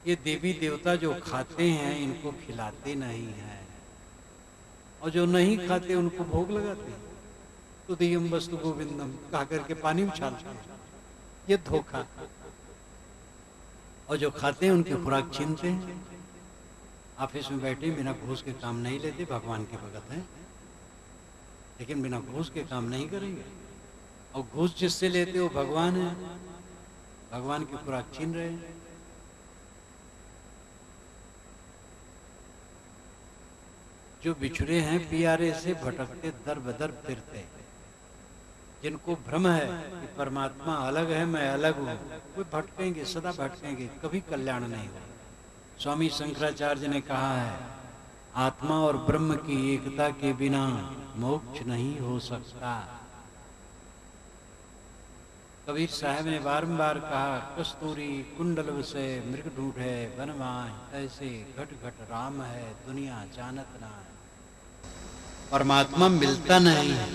ये देवी देवता जो खाते हैं इनको खिलाते नहीं हैं, और जो नहीं खाते उनको भोग लगाते हैं। तुदीयम वस्तु गोविंदम कहा करके पानी उछालते हैं, ये धोखा। और जो खाते हैं उनकी खुराक छीनते हैं। ऑफिस में बैठे बिना घूस के काम नहीं लेते, भगवान के भगत हैं, लेकिन बिना घूस के काम नहीं करेंगे। और घूस जिससे लेते वो भगवान है, भगवान की खुराक छीन रहे हैं। जो बिछड़े हैं पियारे से भटकते दर बदर फिरते, जिनको भ्रम है कि परमात्मा अलग है मैं अलग हूं, वे भटकेंगे, सदा भटकेंगे, कभी कल्याण नहीं होगा। स्वामी शंकराचार्य ने कहा है, आत्मा और ब्रह्म की एकता के बिना मोक्ष नहीं हो सकता। कबीर साहब ने बारंबार कहा, कस्तूरी कुंडल से मृग ढूंढे बनवाए, ऐसे घट घट राम है दुनिया जानत ना है। परमात्मा मिलता नहीं है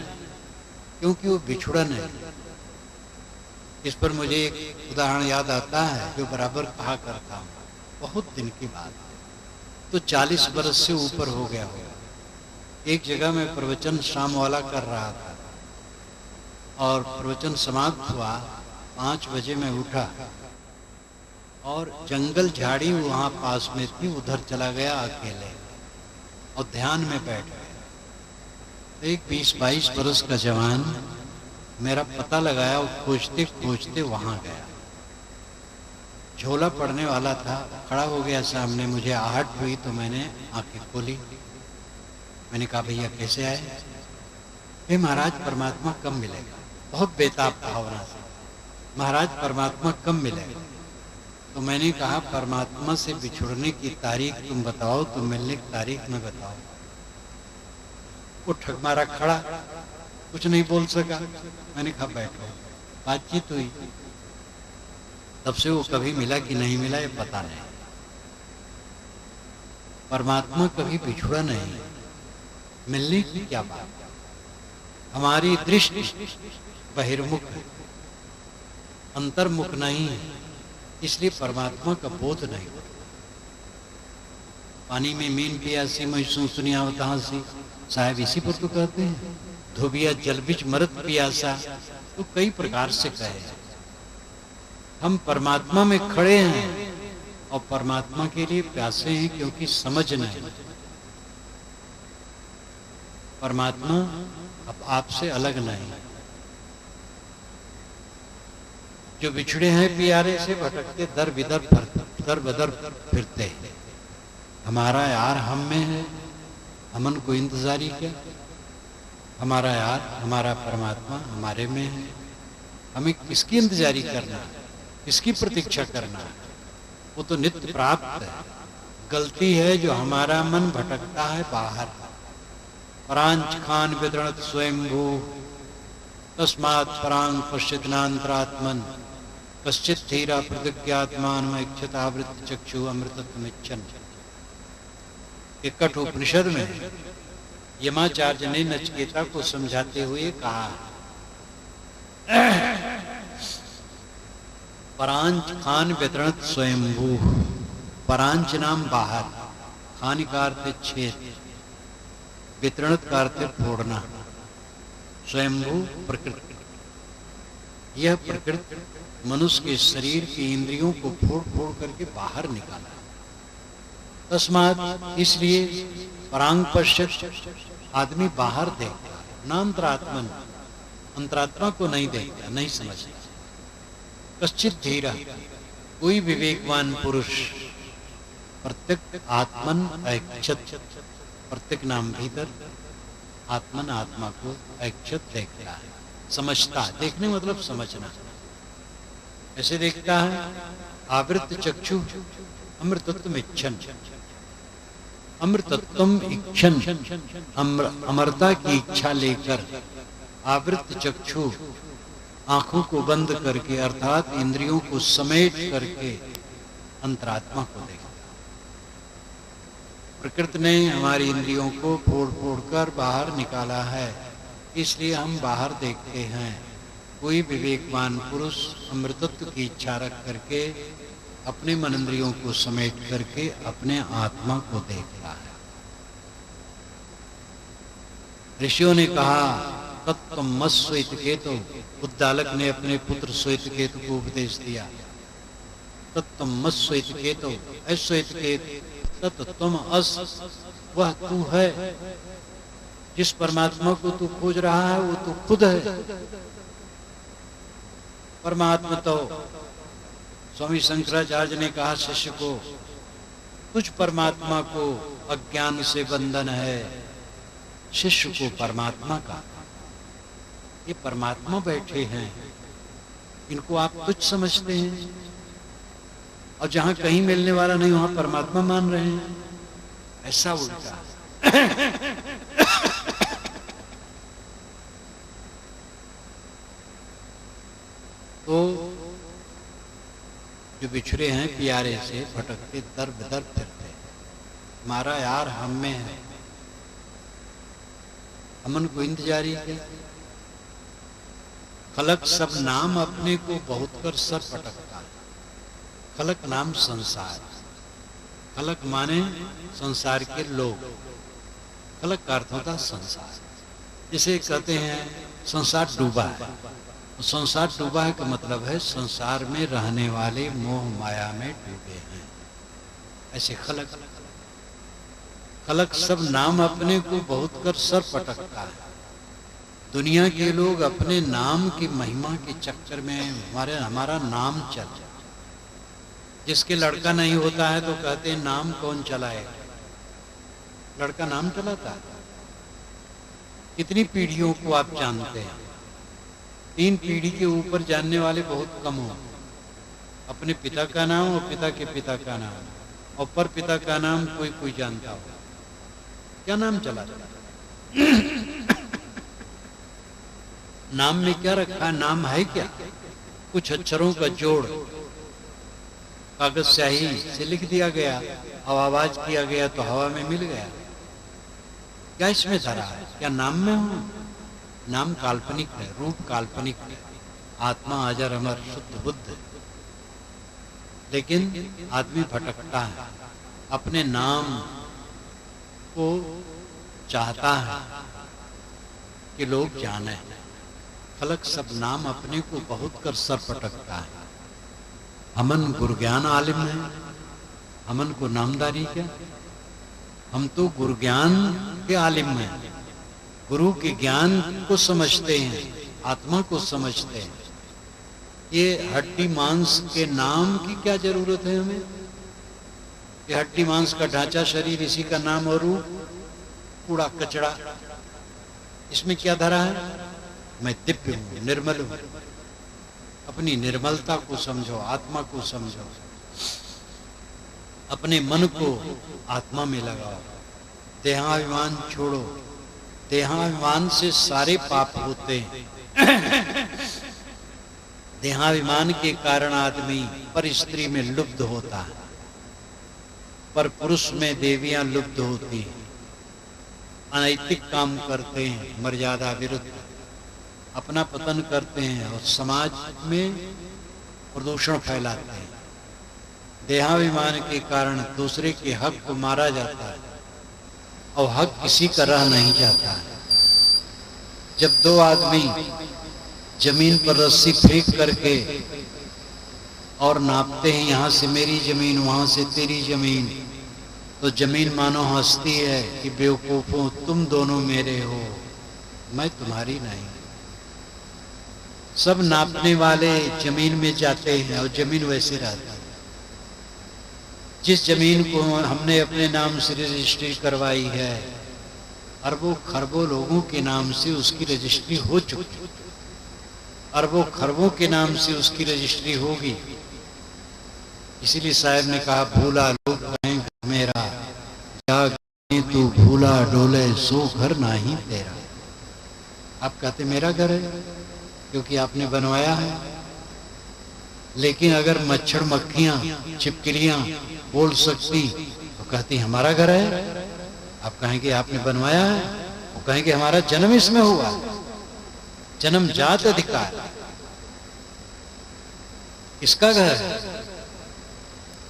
क्योंकि वो बिछुड़न है। इस पर मुझे एक उदाहरण याद आता है जो बराबर कहा करता हूँ, बहुत दिन की बात, तो 40 बरस से ऊपर हो गया होगा। एक जगह में प्रवचन शाम वाला कर रहा था और प्रवचन समाप्त हुआ, 5 बजे मैं उठा और जंगल झाड़ी वहां पास में थी, उधर चला गया अकेले और ध्यान में बैठ गया। एक 20-22 बरस का जवान मेरा पता लगाया और खोजते खोजते वहां गया। झोला पड़ने वाला था, खड़ा हो गया सामने, मुझे आहट हुई तो मैंने आंखें खोली। मैंने कहा, भैया कैसे आए? हे महाराज परमात्मा कब मिलेगा? बहुत बेताब भावना से, महाराज परमात्मा कब मिलेगा? तो मैंने कहा, परमात्मा से बिछुड़ने की तारीख तुम बताओ, तुम मिलने की तारीख मैं बताओ। वो ठग मारा खड़ा, कुछ नहीं बोल सका। मैंने कहा बैठो, बातचीत हुई। तब से वो कभी मिला कि नहीं मिला ये पता नहीं। परमात्मा कभी बिछुड़ा नहीं, मिलने की क्या बात। हमारी दृष्टि बहिर्मुख है, अंतर्मुख नहीं है, इसलिए परमात्मा का बोध नहीं। पानी में मीन पियासी मैं सुनिया सी, साहब इसी पर तो कहते हैं, धोबिया जल बिच मरत पियासा, तो कई प्रकार से कहे। हम परमात्मा में खड़े हैं और परमात्मा के लिए प्यासे हैं क्योंकि समझ नहीं। परमात्मा अब आपसे अलग नहीं। जो बिछड़े हैं प्यारे से भटकते दर बदर फिरते हैं। हमारा यार हम में है, हमन को इंतजारी क्या? हमारा यार हमारा परमात्मा हमारे में है, हमें किसकी इंतजारी करना है, किसकी प्रतीक्षा करना है? वो तो नित्य प्राप्त है। गलती है जो हमारा मन भटकता है बाहर। परांच खान विदृणत स्वयंभू तस्मात् परांग पश्चित्नांतरात्मन कश्चित धीरा प्रतिज्ञात्मान इच्छतावृत्त चक्षु अमृतत्वमिच्छन्। ये कठोपनिषद में यमाचार्य ने नचिकेता को समझाते हुए कहा, परांच खान वितरणत स्वयंभू। परांच नाम बाहर, खान का अर्थ छेद, वितरणत का अर्थ फोड़ना, स्वयंभू प्रकृति। यह प्रकृति मनुष्य के शरीर की इंद्रियों को फोड़ फोड़ करके बाहर निकाला। तस्मात् इसलिए परांग पश्चित, आदमी बाहर देखता है, नांतरात्मन, अंतरात्मा को नहीं देखता, नहीं समझता। कश्चित धीरा, कोई विवेकवान पुरुष, प्रत्येक आत्मन ऐक्षत, प्रत्येक नाम भीतर आत्मन आत्मा को ऐक्षत देखता है, समझता है। देखने मतलब समझना। ऐसे देखता है, आवृत चक्षु अमृतत्व इच्छन, अमृतत्व इच्छन, अमरता की इच्छा लेकर आवृत चक्षु, आंखों को बंद करके अर्थात इंद्रियों को समेट करके अंतरात्मा को देखता। प्रकृति ने हमारी इंद्रियों को फोड़ फोड़ कर बाहर निकाला है, इसलिए हम बाहर देखते हैं। कोई विवेकवान पुरुष अमृतत्व की इच्छा रख करके अपने मन इंद्रियों को समेट करके अपने आत्मा को देखता है। ऋषियों ने कहा तत्त्वमस श्वेतकेतु, उद्दालक ने अपने पुत्र श्वेतकेतु को उपदेश दिया। तत्त्वमस श्वेतकेतु, ऐ श्वेतकेतु तत्त्वम अस, वह तू है। जिस परमात्मा को तू खोज रहा है वो तू खुद है। परमात्मा तो स्वामी शंकराचार्य ने कहा शिष्य को, तुझ परमात्मा को अज्ञान से बंधन है, शिष्य को परमात्मा का। ये परमात्मा बैठे हैं, इनको आप तुच्छ समझते हैं, और जहां कहीं मिलने वाला नहीं वहां परमात्मा मान रहे हैं। ऐसा उल्टा तो जो बिछड़े हैं प्यारे से, भटकते दर बदर फिरते, हमारा यार हम में है, हमन को इंतजारी है। खलक सब नाम अपने को बहुत कर सर पटकता है। खलक नाम संसार, खलक माने संसार के लोग, खलक का अर्थ होता संसार। जिसे कहते हैं संसार डूबा है, संसार डूबा है का मतलब है संसार में रहने वाले मोह माया में डूबे हैं। ऐसे खलक, खलक सब नाम अपने को बहुत कर सर पटकता है। दुनिया के लोग अपने नाम की महिमा के चक्कर में हमारा नाम चल जाए। जिसके लड़का नहीं होता है तो कहते हैं नाम कौन चलाए, लड़का नाम चलाता है। कितनी पीढ़ियों को आप जानते हैं? 3 पीढ़ी के ऊपर जानने वाले बहुत कम हो। अपने पिता का नाम और पिता के पिता का नाम और पर पिता का नाम कोई कोई जानता हो। क्या नाम चला नाम में क्या रखा? नाम है क्या? कुछ अक्षरों का जोड़ कागज स्याही से लिख दिया गया और आवाज किया गया तो हवा में मिल गया। क्या इसमें धरा है? क्या नाम में हो? नाम काल्पनिक है, रूप काल्पनिक है, आत्मा अजर अमर शुद्ध बुद्ध। लेकिन आदमी भटकता है, अपने नाम को चाहता है कि लोग जाने। खलक सब नाम अपने को बहुत कर सर पटकता है। हमन गुरज्ञान आलिम है, हमन को नामदारी क्या? हम तो गुरज्ञान के आलिम हैं, गुरु के ज्ञान को समझते हैं, आत्मा को समझते हैं। ये हड्डी मांस के नाम की क्या जरूरत है हमें? ये हड्डी मांस का ढांचा शरीर, इसी का नाम और रूप, कूड़ा कचड़ा, इसमें क्या धरा है? मैं दिव्य हूं, निर्मल हूं। अपनी निर्मलता को समझो, आत्मा को समझो, अपने मन को आत्मा में लगाओ, देहाभिमान छोड़ो। देहाभिमान से सारे पाप होते हैं। देहाभिमान के कारण आदमी पर स्त्री में लुब्ध होता है, पर पुरुष में देवियां लुब्ध होती हैं। अनैतिक काम करते हैं, मर्यादा विरुद्ध, अपना पतन करते हैं और समाज में प्रदूषण फैलाते हैं। देहाभिमान के कारण दूसरे के हक को मारा जाता है और हक किसी का रह नहीं जाता है। जब 2 आदमी जमीन पर रस्सी फेंक करके और नापते हैं, यहां से मेरी जमीन, वहां से तेरी जमीन, तो जमीन मानो हंसती है कि बेवकूफों, तुम दोनों मेरे हो, मैं तुम्हारी नहीं। सब नापने वाले जमीन में जाते हैं और जमीन वैसे रहती है। जिस जमीन को हमने अपने नाम से रजिस्ट्री करवाई है, अरबों खरबों लोगों के नाम से उसकी रजिस्ट्री हो चुकी, अरबों खरबों के नाम से उसकी रजिस्ट्री होगी। इसीलिए साहब ने कहा, भूला लोग कहें मेरा, जाग तू भूला डोले सो घर नहीं तेरा। आप कहते मेरा घर है क्योंकि आपने बनवाया है, लेकिन अगर मच्छर मक्खियां छिपकलियां बोल सकती तो कहती हमारा घर है। आप कहेंगे आपने बनवाया है, वो कहेंगे हमारा जन्म इसमें हुआ, जन्म जात अधिकार, इसका घर है।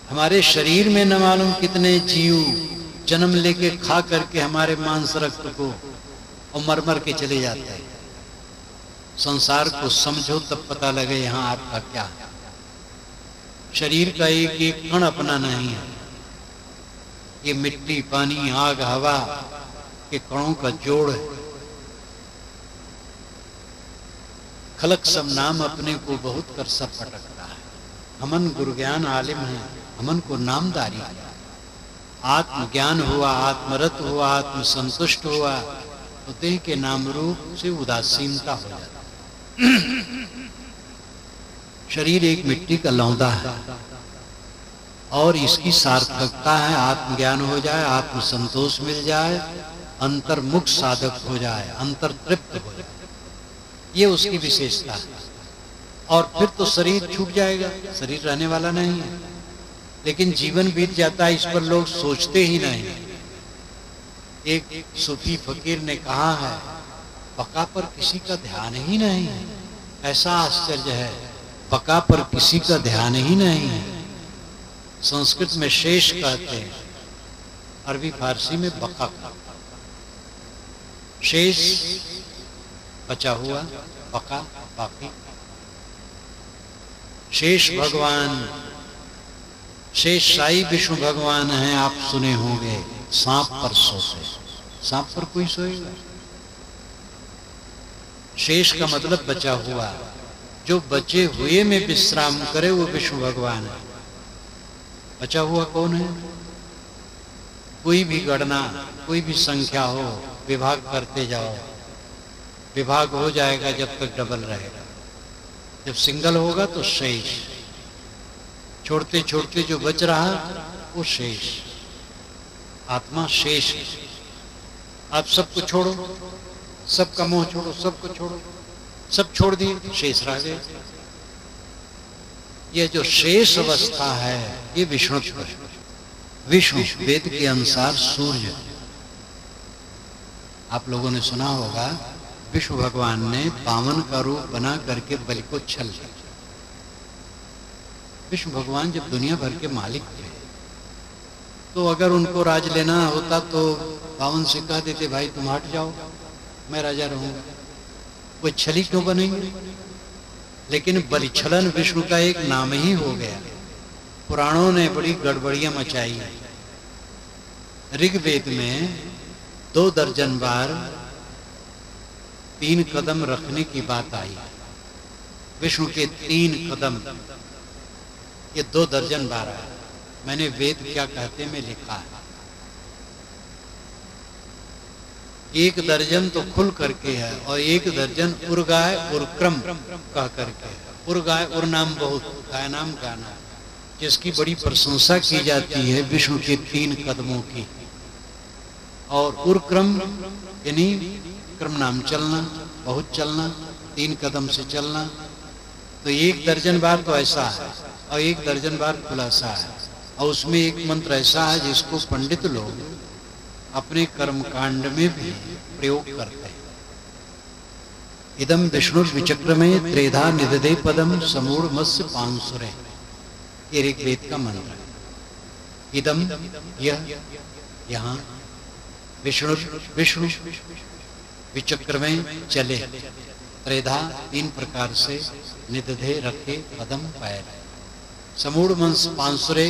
हमारे शरीर में न मालूम कितने जीव जन्म लेके खा करके हमारे मांस रक्त को और मर मर के चले जाते हैं। संसार को समझो तब पता लगे यहां आपका क्या है। शरीर का एक एक कण अपना नहीं है, ये मिट्टी पानी आग हवा के कणों का जोड़ है। खलक सब नाम अपने को बहुत कर सब पटकता है। हमन गुरु ज्ञान आलिम है, हमन को नामदारी है। आत्मज्ञान हुआ, आत्मरत हुआ, आत्म संतुष्ट हुआ तो देह के नाम रूप से उदासीनता हो जाती। शरीर एक मिट्टी का लौंदा है और इसकी सार्थकता है आत्मज्ञान हो जाए, आत्म संतोष मिल जाए, अंतर्मुख साधक हो जाए, अंतर तृप्त हो जाए, ये उसकी विशेषता है। और फिर तो शरीर छूट जाएगा, शरीर रहने वाला नहीं है। लेकिन जीवन बीत जाता है, इस पर लोग सोचते ही नहीं। एक सूफी फकीर ने कहा है, बका पर किसी का ध्यान ही नहीं है। ऐसा आश्चर्य है, बका पर किसी का ध्यान ही नहीं है। संस्कृत में शेष कहते हैं, अरबी फारसी में बका। शेष बचा हुआ, बका बाकी। शेष भगवान, शेष साई विष्णु भगवान हैं, आप सुने होंगे। सांप पर सोते, सांप पर कोई सोएगा? शेष का मतलब बचा हुआ, जो बचे हुए में विश्राम करे वो विष्णु भगवान है। बचा हुआ कौन है? कोई भी गणना, कोई भी संख्या हो, विभाग करते जाओ, विभाग हो जाएगा जब तक डबल रहेगा। जब सिंगल होगा तो शेष, छोड़ते छोड़ते जो बच रहा वो शेष। आत्मा शेष है। आप सबको छोड़ो, सबका मोह छोड़ो, सबको छोड़ो, सब छोड़ दिए, शेष रह गए। ये जो शेष अवस्था है ये विष्णु है। विष्णु वेद के अनुसार सूर्य। आप लोगों ने सुना होगा, विष्णु भगवान ने बामन का रूप बना करके बलि को छल किया। विष्णु भगवान जब दुनिया भर के मालिक थे तो अगर उनको राज लेना होता तो बावन से कह देते, भाई तुम हट जाओ, मैं राजा रहूंगा। वो छली क्यों बनेंगे? लेकिन बलिछलन विष्णु का एक नाम ही हो गया। पुराणों ने बड़ी गड़बड़ियां मचाई। ऋग्वेद में 2 दर्जन बार 3 कदम रखने की बात आई। विष्णु के 3 कदम, ये 2 दर्जन बार है। मैंने वेद क्या कहते में लिखा है। 1 दर्जन तो खुल करके है और 1 दर्जन उर्गाय उर्क्रम कह करके है। उर्गाय उर नाम बहुत, गाय नाम गाना, जिसकी बड़ी प्रशंसा की जाती है विष्णु के 3 कदमों की। और उर्क्रम यानी क्रम नाम चलना, बहुत चलना, 3 कदम से चलना। तो 1 दर्जन बार तो ऐसा है और 1 दर्जन बार खुलासा है। और उसमें एक मंत्र ऐसा है जिसको पंडित लोग अपने कर्म कांड में भी प्रयोग करते हैं। इदम विष्णु विचक्र में त्रेधा निदधे पदम समूढ़ मत्स्य पांसुरे, ये ऋग्वेद का मंत्र है। इदम यह, यहाँ विष्णु विष्णु विचक्र में चले, त्रेधा 3 प्रकार से, निदधे रखे पदम पैर, समूढ़ मंस पांसुरे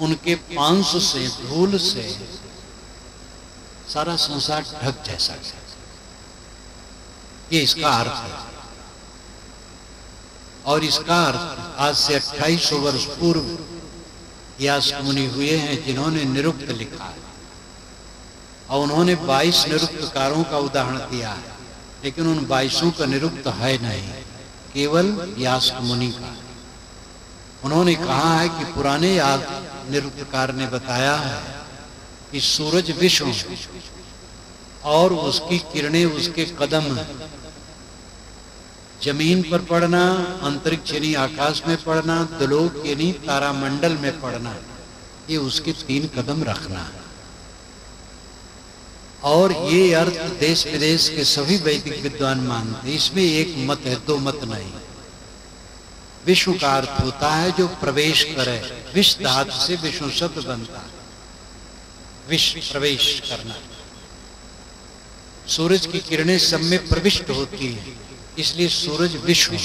उनके पांस से, धूल से सारा संसार ढक जैसा है। ये इसका अर्थ है। और इसका अर्थ आज से 2800 वर्ष पूर्व यास मुनि हुए हैं जिन्होंने निरुक्त लिखा है। और उन्होंने 22 निरुक्तकारों का उदाहरण दिया है, लेकिन उन 22 का निरुक्त है नहीं, केवल यास मुनि का। उन्होंने कहा है कि पुराने निरुक्तकार ने बताया है कि सूरज विष्णु और उसकी किरणें उसके कदम, जमीन पर पड़ना, अंतरिक्ष यानी आकाश में पड़ना, द्लोक यानी तारामंडल में पड़ना, ये उसके 3 कदम रखना है। और ये अर्थ देश विदेश के सभी वैदिक विद्वान मानते। इसमें एक मत है, 2 मत नहीं। विष्णु का अर्थ होता है जो प्रवेश करे। विष धातु से विष्णु शब्द बनता है। विष प्रवेश करना। सूरज की किरणें सब में प्रविष्ट होती हैं, इसलिए सूरज विष्णु।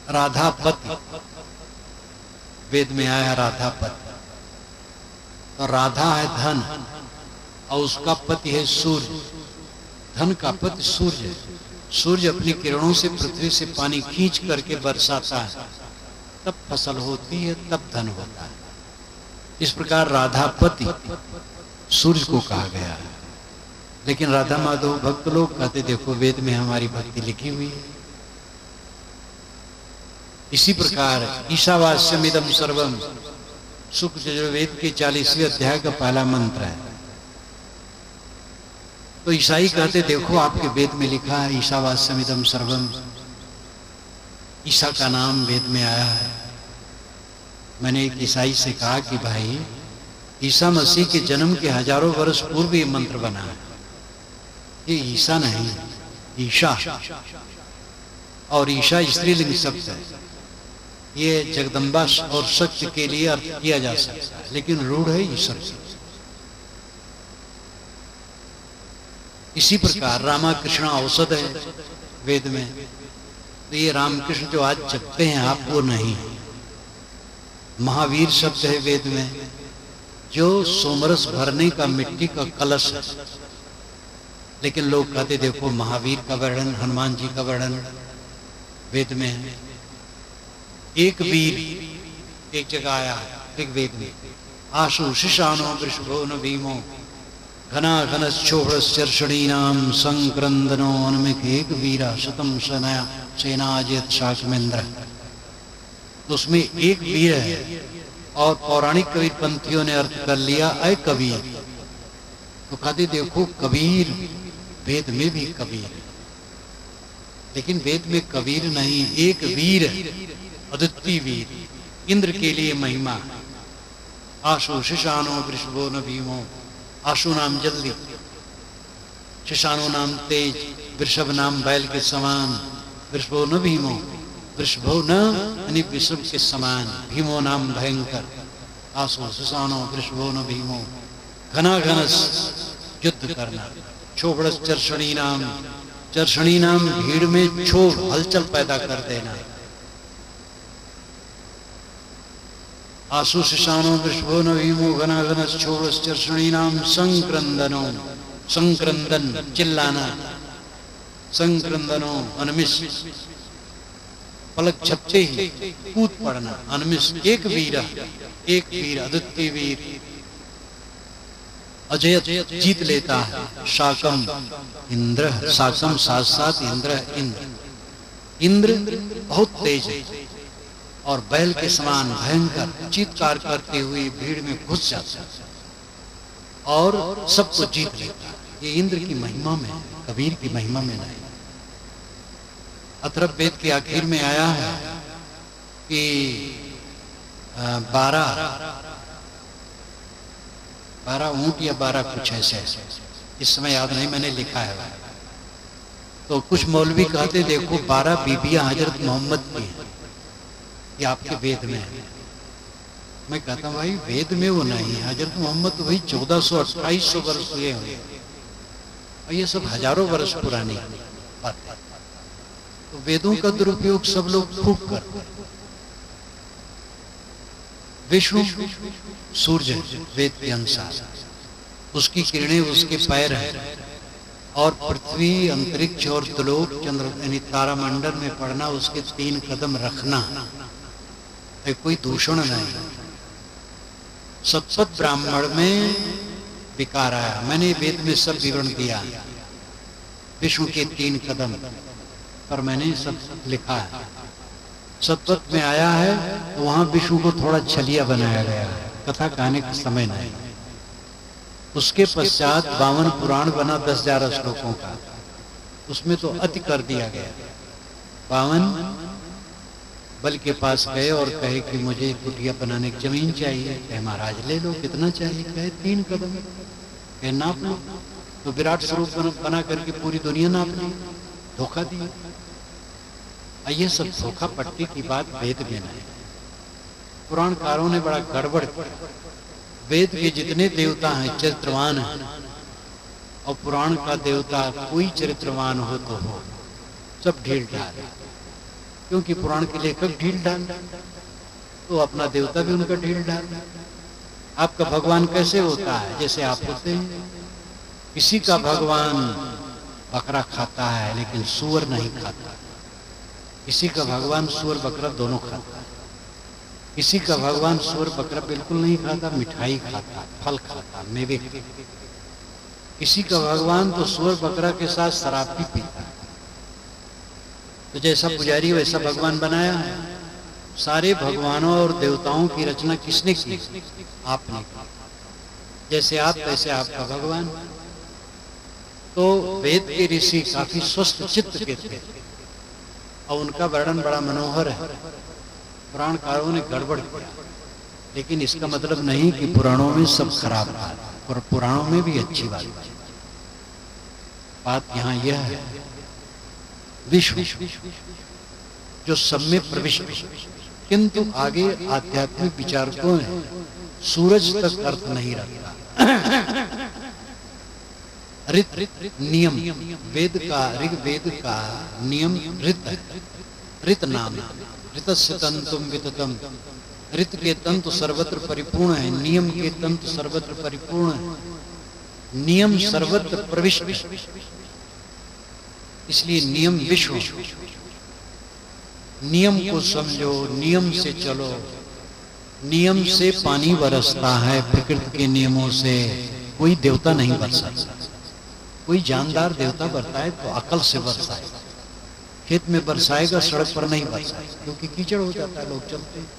राधापति वेद में आया, राधापति। तो राधा है धन और उसका पति है सूर्य। धन का पति सूर्य है। सूर्य अपनी किरणों से पृथ्वी से पानी खींच करके बरसाता है, तब फसल होती है, तब धन होता है। इस प्रकार राधापति सूर्य को कहा गया है। लेकिन राधा माधव भक्त लोग कहते देखो वेद में हमारी भक्ति लिखी हुई है। इसी प्रकार ईशावास्यमिदं सर्वम शुक्ल यजुर्वेद के 40वें अध्याय का पहला मंत्र है। तो ईसाई कहते देखो आपके वेद में लिखा है ईशावास्यमिदं सर्वम। ईसा का नाम वेद में आया है। मैंने एक ईसाई से कहा कि भाई ईसा मसीह के जन्म के हजारों वर्ष पूर्व ये मंत्र बना है। ये ईसा नहीं, ईशा। और ईशा स्त्रीलिंग शब्द है। ये जगदम्बा और शक्ति के लिए अर्थ किया जा सकता है, लेकिन रूढ़ है ईश्वर की। इसी प्रकार रामाकृष्ण औषध है वेद में। तो ये रामकृष्ण जो आज जपते हैं आप, वो नहीं। महावीर शब्द है वेद में, जो सोमरस भरने का मिट्टी का कलश है। लेकिन लोग कहते देखो महावीर का वर्णन, हनुमान जी का वर्णन वेद में है। एक वीर एक जगह आया ऋग्वेद में, आशु शिशानो वृषभो न भीमो घना घनश्चोभश्चर्षणीनाम संक्रंदनो अनमिक एक वीरा शतम सनया सेनाजित शाकमेंद्र। तो उसमें एक वीर है और पौराणिक कबीर पंथियों ने अर्थ कर लिया अय कबीर। तो कहते देखो कबीर वेद में भी कबीर, लेकिन वेद में कबीर नहीं, एक वीर है, अद्वितीय वीर। इंद्र के लिए महिमा। आशु शिशानो वृषभो न भीमो। आशु नाम जल्दी, शिशानो नाम तेज, वृषभ नाम बैल के समान, वृषभो न भीमो। वृषभो न यानी वृषभ के समान, भीमो नाम भयंकर। आशु शिशानो वृषभो न भीमो। घना घनस युद्ध करना। क्षोभड़स चर्षणी नाम, चर्षणी नाम भीड़ में क्षोभ हलचल पैदा कर देना। आशु शिशानो वृषभो न भीमो घना घनस क्षोभड़स चर्षणी नाम संक्रंदनो। संक्रंदन चिल्लाना, संक्रंदनो अनमिष पलक झपटे ही कूद पड़ना। अनमिष एक वीर, एक वीर अद्वितीय वीर अजय जीत लेता है। शाकम इंद्र, शाकम साथ साथ इंद्र, इंद्र इंद्र बहुत तेज है और बैल के समान भयंकर चीत्कार करते हुए भीड़ में घुस जाता है और सबको जीत लेता है। ये इंद्र की महिमा में, कबीर की महिमा में नहीं। अथर्व वेद के आखिर में आया है कि 12 ऊंट या 12 कुछ ऐसे, इस समय याद नहीं, मैंने लिखा है। तो कुछ मौलवी कहते देखो 12 बीबियां हजरत मोहम्मद की हैं, ये आपके वेद में है। मैं कहता हूँ भाई वेद में वो नहीं है। हजरत मोहम्मद तो वही 1400-2800 वर्ष हुए हुए, और ये सब हजारों वर्ष पुरानी बात। तो वेदों का दुरुपयोग सब लोग खूब करते हैं। विष्णु सूर्य वेद के अनुसार, उसकी किरणें उसके पैर हैं और पृथ्वी अंतरिक्ष और त्रिलोक चंद्र यानी तारामंडल में पड़ना उसके 3 कदम रखना, कोई दूषण नहीं। सतपथ ब्राह्मण में विकार आया, मैंने वेद में सब विवरण दिया। विष्णु के 3 कदम पर मैंने सब लिखा है। सतपथ में आया है तो वहां विष्णु को थोड़ा छलिया बनाया गया है, कथा कहने का समय नहीं। उसके पश्चात 52 पुराण बना 10,000 श्लोकों का, उसमें तो अति कर दिया गया। 52 बल के पास गए और कहे कि मुझे कुटिया बनाने की जमीन चाहिए। कहे महाराज ले लो, कितना चाहिए? कहे 3 कदम। कहे नाप लो, तो विराट स्वरूप बना करके पूरी दुनिया नाप ली, धोखा दिया। ये सब धोखा पट्टी की बात वेद में नहीं। पुराणकारों ने बड़ा गड़बड़ किया। वेद के जितने देवता हैं चरित्रवान हैं, और पुराण का देवता कोई चरित्रवान हो तो हो, सब ढील ढाल। क्योंकि पुराण के लेखक ढील ढाल, तो अपना देवता भी उनका ढील ढाल। आपका भगवान कैसे होता है? जैसे आप होते हैं। किसी का भगवान बकरा खाता है लेकिन सूअर नहीं खाता। किसी का भगवान सूअर बकरा दोनों खाता है। किसी का भगवान सूअर बकरा बिल्कुल नहीं खाता, मिठाई खाता, फल खाता, मेवे खाता। किसी का भगवान तो सूअर बकरा के साथ शराब भी पीता है। तो जैसा पुजारी वैसा भगवान बनाया है। सारे भगवानों और देवताओं की रचना किसने की? आपने की। जैसे आप तैसे आपका भगवान। तो वेद के ऋषि काफी स्वस्थ चित्त के थे और उनका वर्णन बड़ा मनोहर है। पुराणकारों ने गड़बड़ किया, लेकिन इसका मतलब नहीं कि पुराणों में सब खराब बात, और पुराणों में भी अच्छी बात यहाँ यह है, विश्व जो सब में प्रविष्ट, किंतु आगे आध्यात्मिक विचारकों ने सूरज तक अर्थ नहीं रखा। ऋत नियम, वेद का, ऋग्वेद का नियम ऋत है। ऋत नाम, ऋतस्य तंतुम विततम। ऋत के तंतु सर्वत्र परिपूर्ण है, नियम के तंतु सर्वत्र परिपूर्ण है। नियम सर्वत्र प्रविष्ट, इसलिए नियम विश्व। नियम को समझो, नियम से चलो। नियम से पानी बरसता है, प्रकृति के नियमों से कोई देवता नहीं बरसा। कोई जानदार देवता बरसाए तो अकल से बरसाए। खेत में बरसाएगा, सड़क पर नहीं बरसाए, क्योंकि कीचड़ हो जाता है, लोग चलते हैं।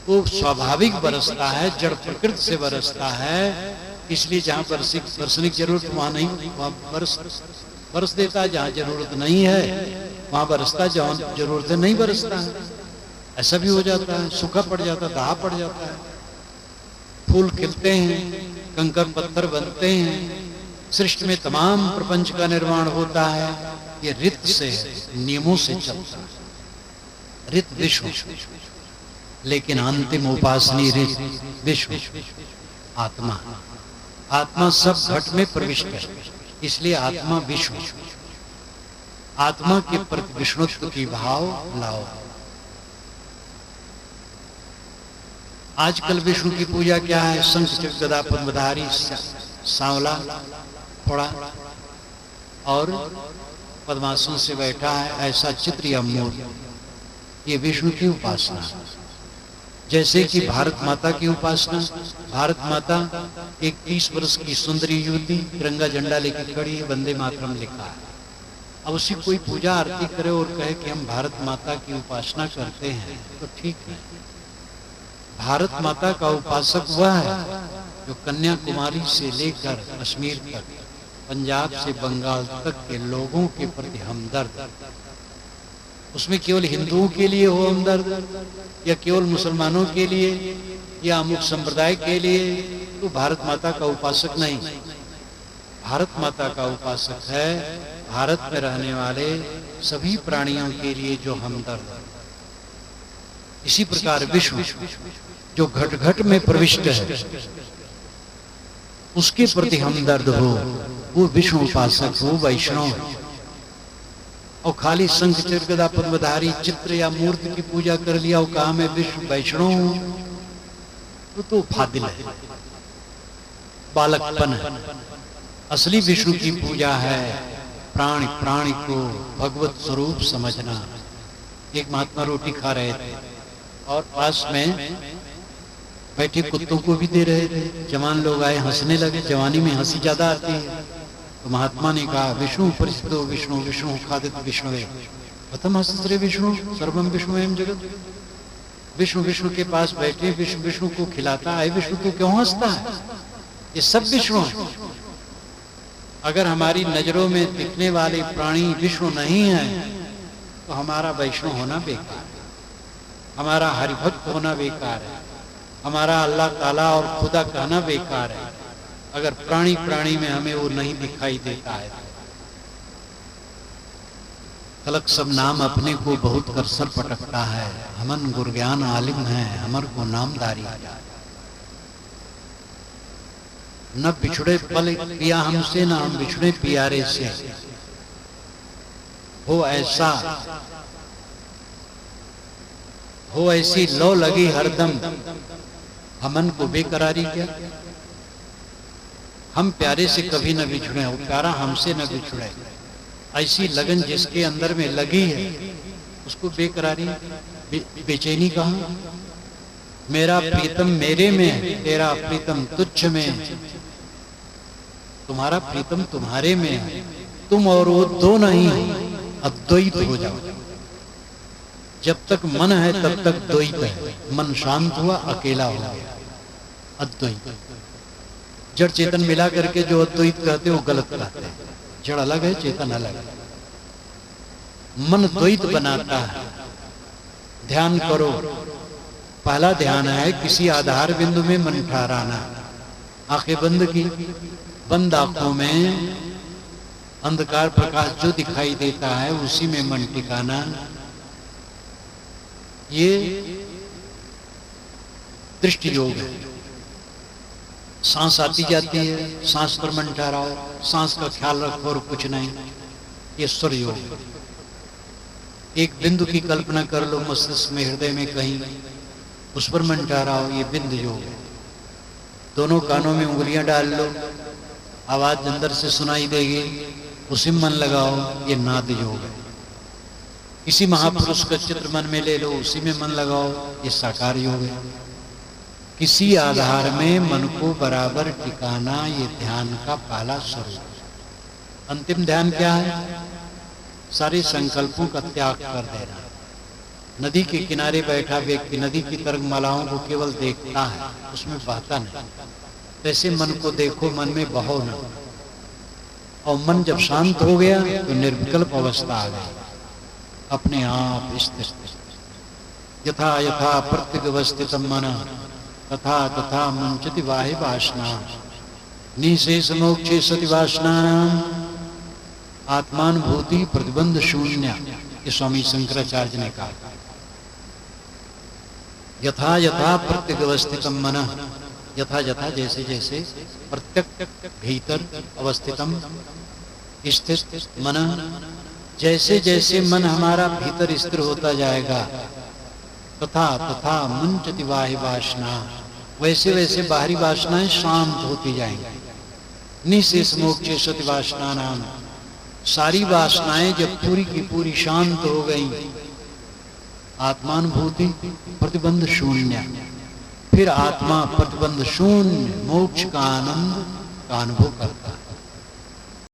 वो स्वाभाविक बरसता है, जड़ प्रकृति से बरसता है। इसलिए जहाँ बरसने की जरूरत वहां नहीं, वहां बरस देता है। जहाँ जरूरत नहीं है वहां बरसता, जहाँ जरूरत है नहीं बरसता है। ऐसा भी हो जाता है, सूखा पड़ जाता है, दाह पड़ जाता है। फूल खिलते हैं, कंकर पत्थर बनते हैं, सृष्टि में तमाम प्रपंच का निर्माण होता है। ये ऋत से, नियमों से चलता है। ऋत विश्व, लेकिन अंतिम उपासनी ऋत विश्व आत्मा। आत्मा सब घट में प्रविष्ट है, इसलिए आत्मा विश्व। आत्मा के प्रति विष्णुत्व की भाव लाओ। आजकल विष्णु की पूजा क्या है? शंख चक्र गदा पद्मधारी, सांवला थोड़ा और पद्मासन से बैठा है, ऐसा चित्र या मूर्ति, ये विष्णु की उपासना। जैसे कि भारत माता की उपासना। भारत माता एक 30 वर्ष की सुंदरी युवती, तिरंगा झंडा लेकर खड़ी है, वंदे मातरम लिखा है। अब उसी कोई पूजा आरती करे और कहे कि हम भारत माता की उपासना करते हैं, तो ठीक है। भारत माता का उपासक वह है जो कन्याकुमारी से लेकर कश्मीर तक, पंजाब से बंगाल तक के लोगों के प्रति हमदर्द। उसमें केवल हिंदुओं के लिए हो हमदर्द, या केवल मुसलमानों के लिए, या अमुक संप्रदाय के लिए, तो भारत माता का उपासक नहीं। भारत माता का उपासक है भारत में रहने वाले सभी प्राणियों के लिए जो हमदर्द। इसी प्रकार विश्व जो घट घट में प्रविष्ट है, उसके प्रति हमदर्द हो, वो विष्णु उपासक हो, वैष्णव है। और खाली शंख चक्र गदा पद्मधारी चित्र या मूर्ति की पूजा कर लिया और कहा मैं विष्णु वैष्णव हूं, तो फादिल है, बालकपन है। असली विष्णु की पूजा है प्राणी को भगवत स्वरूप समझना। एक महात्मा रोटी खा रहे थे और पास में बैठे कुत्तों को भी दे रहे थे। जवान लोग आए, हंसने लगे। जवानी में हंसी ज्यादा आती है, तो महात्मा ने कहा विष्णु परिचितो विष्णु विष्णु खादित विष्णुवे प्रथम हस्ते विष्णु सर्वम विष्णु एवं जगत। विष्णु विष्णु के पास बैठे, विष्णु विष्णु को खिलाता है, विष्णु को क्यों हंसता है? ये सब विष्णु है। अगर हमारी नजरों में दिखने वाले प्राणी विष्णु नहीं है तो हमारा वैष्णव होना बेकार है, हमारा हरिभक्त होना बेकार है, हमारा अल्लाह ताला और खुदा कहना बेकार है। अगर प्राणी प्राणी में हमें वो नहीं दिखाई देता है। खलक सब नाम अपने को बहुत कर सर पटकता है, हमन गुरज्ञान आलिम है, हमर को नामदारी। न बिछड़े पल पिया हमसे, न हम बिछड़े पियारे से। हो ऐसा, हो ऐसी लो लगी हरदम, हमन को बेकरारी क्या। हम प्यारे से कभी न बिछड़े, हो प्यारा हमसे न बिछड़े। ऐसी लगन जिसके अंदर में लगी है उसको बेकरारी बेचैनी कहा। मेरा प्रीतम मेरे में है, तेरा प्रीतम तुच्छ में है, तुम्हारा प्रीतम तुम्हारे में है, तुम और वो दो नहीं, अद्वैत हो जाओ। जब तक मन है तब तक द्वैत है, मन शांत हुआ अकेला हो गया, अद्वैत। जड़ चेतन मिला करके जो अद्वैत कहते हो गलत कहते हैं। जड़ अलग है, चेतन अलग है। मन द्वैत बनाता है। ध्यान करो, पहला ध्यान है किसी आधार बिंदु में मन ठहराना। आंखें बंद की, बंद आंखों में अंधकार प्रकाश जो दिखाई देता है उसी में मन टिकाना। ये दृष्टि योग है। सांस आती जाती है, सांस पर मन ठहराओ, सांस का ख्याल रखो और कुछ नहीं, ये स्वर योग है। एक बिंदु की कल्पना कर लो मस्तिष्क में, हृदय में कहीं, उस पर मन ठहराओ, ये बिंदु योग है। दोनों कानों में उंगलियां डाल लो, आवाज अंदर से सुनाई देगी, उसी में मन लगाओ, ये नाद योग है। किसी महापुरुष का चित्र मन में ले लो, उसी में मन लगाओ, ये साकार योग है। किसी आधार में मन को बराबर टिकाना, ये ध्यान का पहला स्वरूप। अंतिम ध्यान क्या है? सारे संकल्पों का त्याग कर देना। नदी के किनारे बैठा व्यक्ति नदी की तरंगमालाओं को केवल देखता है, उसमें बहता नहीं। वैसे मन को देखो, मन में बहो न। और मन जब शांत हो गया तो निर्विकल्प अवस्था आ गई, अपने आप स्थिर। यथा यथा प्रत्यवस्थितम मन तथा तथा मुंचति वाहि वासना निशेष मोक्षे सति वासना आत्मानुभूति प्रतिबंध शून्य। ये स्वामी शंकराचार्य ने कहा। यथा यथा प्रत्यवस्थितम मन, यथा यथा जैसे जैसे, प्रत्यक भीतर, अवस्थितम स्थित मन, जैसे जैसे मन हमारा भीतर स्थिर होता जाएगा, तथा तथा मुंचति वाहि वासना, वैसे वैसे बाहरी वासनाएं शांत होती जाएंगी। निशेष मोक्षे सति वासना नाम, सारी वासनाएं जब पूरी की पूरी शांत हो गई, आत्मानुभूति प्रतिबंध शून्य, फिर आत्मा प्रतिबंध शून्य मोक्ष का आनंद का अनुभव करता है।